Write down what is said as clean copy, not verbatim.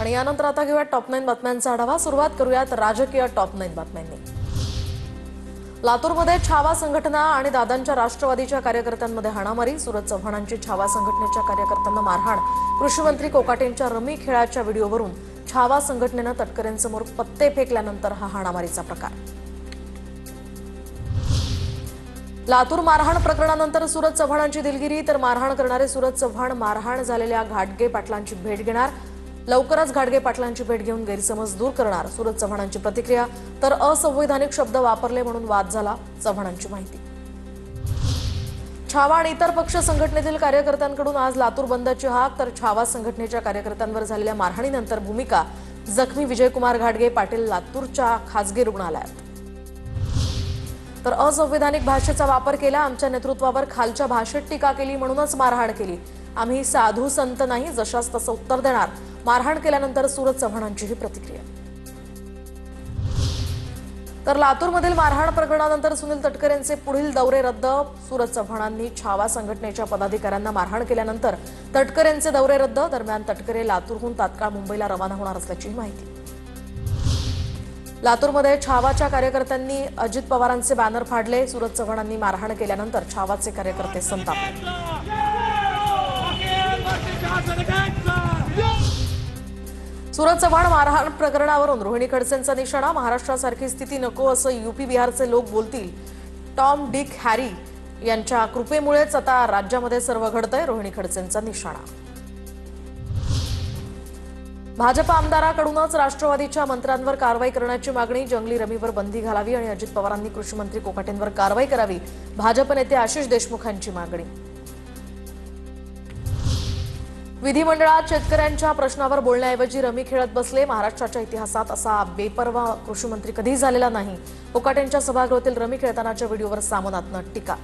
आणि यानंतर आता घेऊया टॉप 9 बातम्यांचा आढावा। सुरुवात करूयात राजकीय टॉप 9 बातम्यांनी। लातूरमध्ये छावा संघटना आणि दादांच्या राष्ट्रवादीच्या कार्यकर्त्यांमध्ये हाणामारी। सूरज चव्हाणांची छावा संघटनेच्या कार्यकर्त्यांना मारहाण। कृषी मंत्री कोकाटेंच्या रमी खेळाच्या व्हिडिओवरून छावा संघटनेने तटकरेंसमोर पत्ते फेकल्यानंतर हा हाणामारीचा प्रकार। लातूर मारहाण प्रकरणानंतर सूरज चव्हाणांची दिलगिरी। तर मारहाण करणारे सूरज चव्हाण मारहाण झालेल्या घाटगे पाटलांची भेट घेणार। लवकरच घाटगे पाटलांची भेट घेऊन गैरसमज दूर करणार। सूरज चव्हाणांची प्रतिक्रिया। तर असंवैधानिक शब्द वापरले म्हणून वाद झाला। चव्हाणांची माहिती। छावा आणि इतर पक्ष संघटनेतील कार्यकर्त्यांकडून आज लातूर बंदची हाक। तर छावा संघटनेच्या कार्यकर्त्यांवर झालेल्या मारहाणीनंतर भूमिका। जखमी विजयकुमार घाटगे पाटील लातूरच्या खासगी रुग्णालयात। तर असंवैधानिक भाषेचा वापर केला। आमच्या नेतृत्वावर खालच्या भाषेत टीका केली म्हणूनच मारहाण केली। आम्ही साधू संत नाही, जशास तसं उत्तर देणार। मारहाण केल्यानंतर सूरज चव्हाणांची ही प्रतिक्रिया। तर लातूरमधील मारहाण प्रकरणानंतर सुनील तटकरेंचे पुढील दौरे रद्द। सूरज चव्हाणांनी छावा संघटनेच्या पदाधिकाऱ्यांना मारहाण केल्यानंतर तटकरेंचे दौरे रद्द। दरम्यान तटकरे लातूरहून तात्काळ मुंबईला रवाना होणार असल्याची माहिती। लातूरमध्ये छावाच्या कार्यकर्त्यांनी अजित पवारांचे बॅनर फाडले। सूरज चव्हाणांनी मारहाण केल्यानंतर छावाचे कार्यकर्ते संतापले। सूरज चव्हाण मारहाण प्रकरणावरून रोहिणी खडसेंचा निशाणा। महाराष्ट्रासारखी स्थिती नको असं यूपी बिहारचे लोक बोलतील। टॉम डिक हॅरी यांच्या कृपेमुळेच आता राज्यामध्ये सर्व घडतंय, रोहिणी खडसेंचा निशाणा। भाजप आमदाराकडूनच राष्ट्रवादीच्या मंत्र्यांवर कारवाई करण्याची मागणी। जंगली रमीवर बंदी घालावी आणि अजित पवारांनी कृषी मंत्री कोकाटेंवर कारवाई करावी। भाजप नेते आशिष देशमुखांची मागणी। विधिमंडळात शेतकऱ्यांच्या प्रश्नावर बोलण्याऐवजी रमी खेळत बसले। महाराष्ट्राच्या इतिहासात असा बेपर्वा कृषी मंत्री कधीही झालेला नाही। कोकाटेंच्या सभागृहातील रमी खेळतानाच्या व्हिडिओवर सामनातनं टीका।